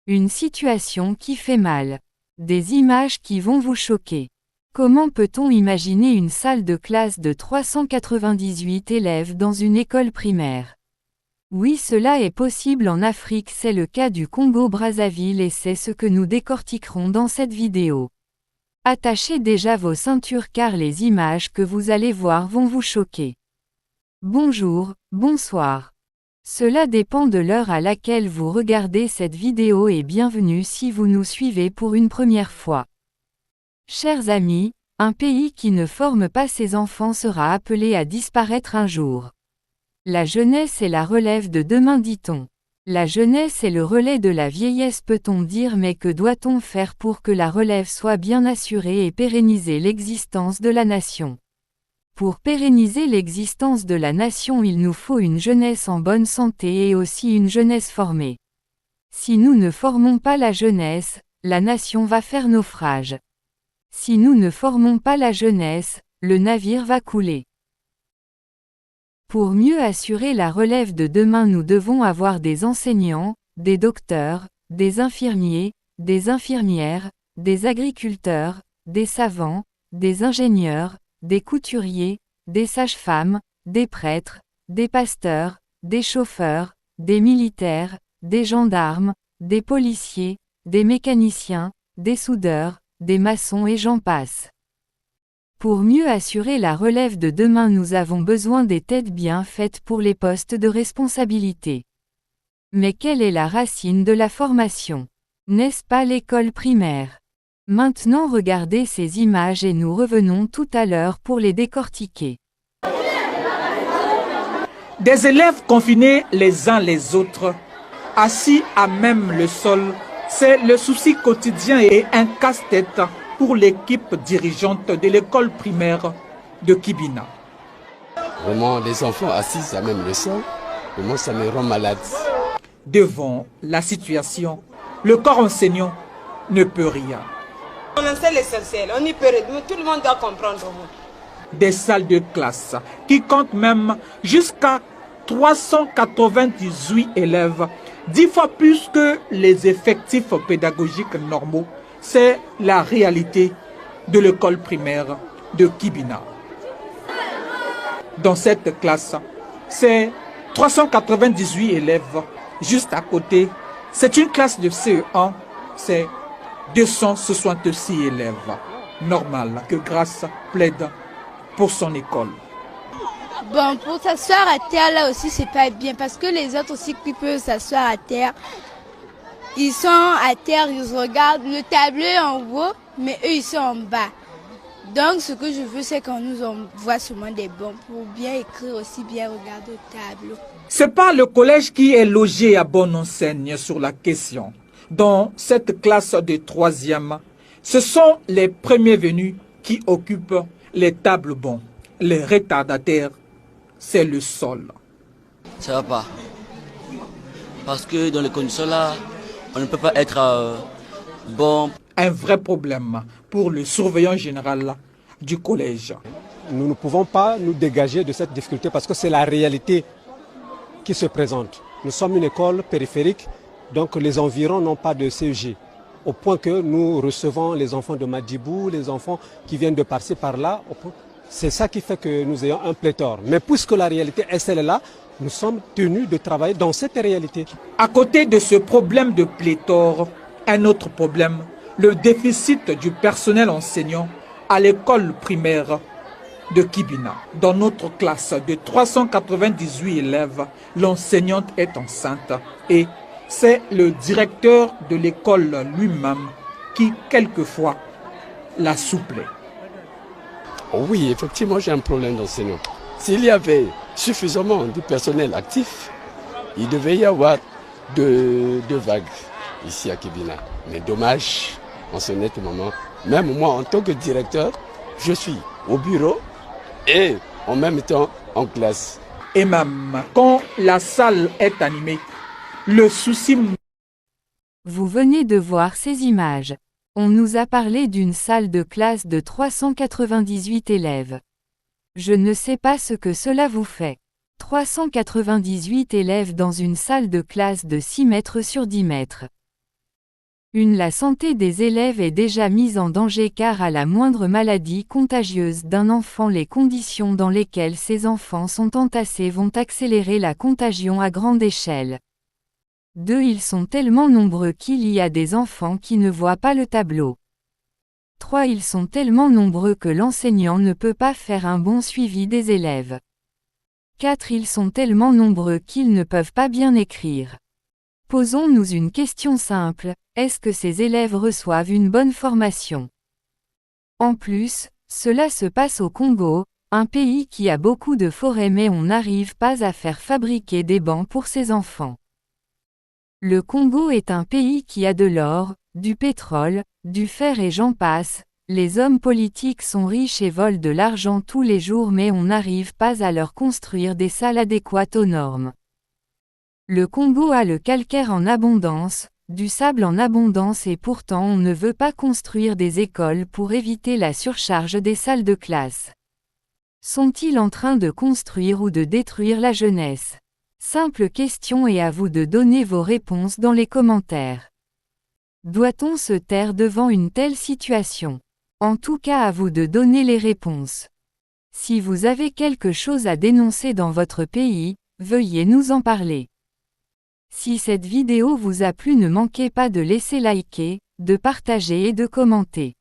Une situation qui fait mal. Des images qui vont vous choquer. Comment peut-on imaginer une salle de classe de 398 élèves dans une école primaire? Oui, cela est possible en Afrique, c'est le cas du Congo-Brazzaville et c'est ce que nous décortiquerons dans cette vidéo. Attachez déjà vos ceintures car les images que vous allez voir vont vous choquer. Bonjour, bonsoir. Cela dépend de l'heure à laquelle vous regardez cette vidéo et bienvenue si vous nous suivez pour une première fois. Chers amis, un pays qui ne forme pas ses enfants sera appelé à disparaître un jour. La jeunesse est la relève de demain, dit-on. La jeunesse est le relais de la vieillesse, peut-on dire, mais que doit-on faire pour que la relève soit bien assurée et pérenniser l'existence de la nation? Pour pérenniser l'existence de la nation, il nous faut une jeunesse en bonne santé et aussi une jeunesse formée. Si nous ne formons pas la jeunesse, la nation va faire naufrage. Si nous ne formons pas la jeunesse, le navire va couler. Pour mieux assurer la relève de demain, nous devons avoir des enseignants, des docteurs, des infirmiers, des infirmières, des agriculteurs, des savants, des ingénieurs, des couturiers, des sages-femmes, des prêtres, des pasteurs, des chauffeurs, des militaires, des gendarmes, des policiers, des mécaniciens, des soudeurs, des maçons et j'en passe. Pour mieux assurer la relève de demain, nous avons besoin des têtes bien faites pour les postes de responsabilité. Mais quelle est la racine de la formation? N'est-ce pas l'école primaire? Maintenant regardez ces images et nous revenons tout à l'heure pour les décortiquer. Des élèves confinés les uns les autres, assis à même le sol, c'est le souci quotidien et un casse-tête pour l'équipe dirigeante de l'école primaire de Kibina. Vraiment, les enfants assis à même le sol, vraiment ça me rend malade. Devant la situation, le corps enseignant ne peut rien. On enseigne l'essentiel, on y peut rien, tout le monde doit comprendre. Des salles de classe qui comptent même jusqu'à 398 élèves, 10 fois plus que les effectifs pédagogiques normaux. C'est la réalité de l'école primaire de Kibina. Dans cette classe, c'est 398 élèves. Juste à côté, c'est une classe de CE1, c'est 266 élèves. Normal que Grâce plaide pour son école. Bon, pour s'asseoir à terre, là aussi, c'est pas bien parce que les autres aussi qui peuvent s'asseoir à terre, ils sont à terre, ils regardent le tableau est en haut, mais eux, ils sont en bas. Donc, ce que je veux, c'est qu'on nous envoie seulement des bons pour bien écrire aussi, bien regarder au tableau. C'est pas le collège qui est logé à Bonne-Enseigne sur la question. Dans cette classe de 3e, ce sont les premiers venus qui occupent les tables bons. Les retardataires, c'est le sol. Ça va pas. Parce que dans les conditions là, on ne peut pas être bon. Un vrai problème pour le surveillant général du collège. Nous ne pouvons pas nous dégager de cette difficulté parce que c'est la réalité qui se présente. Nous sommes une école périphérique, donc les environs n'ont pas de CEG. Au point que nous recevons les enfants de Madjibou, les enfants qui viennent de par-ci par-là. C'est ça qui fait que nous ayons un pléthore. Mais puisque la réalité est celle-là, nous sommes tenus de travailler dans cette réalité. À côté de ce problème de pléthore, un autre problème, le déficit du personnel enseignant à l'école primaire de Kibina. Dans notre classe de 398 élèves, l'enseignante est enceinte et c'est le directeur de l'école lui-même qui, quelquefois, la souplait. Oui, effectivement, j'ai un problème d'enseignant. S'il y avait suffisamment de personnel actif, il devait y avoir deux vagues ici à Kibina. Mais dommage, en ce net moment, même moi en tant que directeur, je suis au bureau et en même temps en classe. Et même quand la salle est animée, le souci... Vous venez de voir ces images. On nous a parlé d'une salle de classe de 398 élèves. Je ne sais pas ce que cela vous fait. 398 élèves dans une salle de classe de 6 mètres sur 10 mètres. La santé des élèves est déjà mise en danger car à la moindre maladie contagieuse d'un enfant, les conditions dans lesquelles ces enfants sont entassés vont accélérer la contagion à grande échelle. 2. Ils sont tellement nombreux qu'il y a des enfants qui ne voient pas le tableau. 3. Ils sont tellement nombreux que l'enseignant ne peut pas faire un bon suivi des élèves. 4. Ils sont tellement nombreux qu'ils ne peuvent pas bien écrire. Posons-nous une question simple, est-ce que ces élèves reçoivent une bonne formation? En plus, cela se passe au Congo, un pays qui a beaucoup de forêts mais on n'arrive pas à faire fabriquer des bancs pour ses enfants. Le Congo est un pays qui a de l'or, du pétrole, du fer et j'en passe. Les hommes politiques sont riches et volent de l'argent tous les jours mais on n'arrive pas à leur construire des salles adéquates aux normes. Le Congo a le calcaire en abondance, du sable en abondance et pourtant on ne veut pas construire des écoles pour éviter la surcharge des salles de classe. Sont-ils en train de construire ou de détruire la jeunesse? Simple question et à vous de donner vos réponses dans les commentaires. Doit-on se taire devant une telle situation? En tout cas à vous de donner les réponses. Si vous avez quelque chose à dénoncer dans votre pays, veuillez nous en parler. Si cette vidéo vous a plu, ne manquez pas de laisser liker, de partager et de commenter.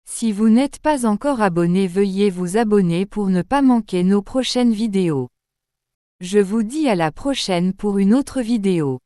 Si vous n'êtes pas encore abonné, veuillez vous abonner pour ne pas manquer nos prochaines vidéos. Je vous dis à la prochaine pour une autre vidéo.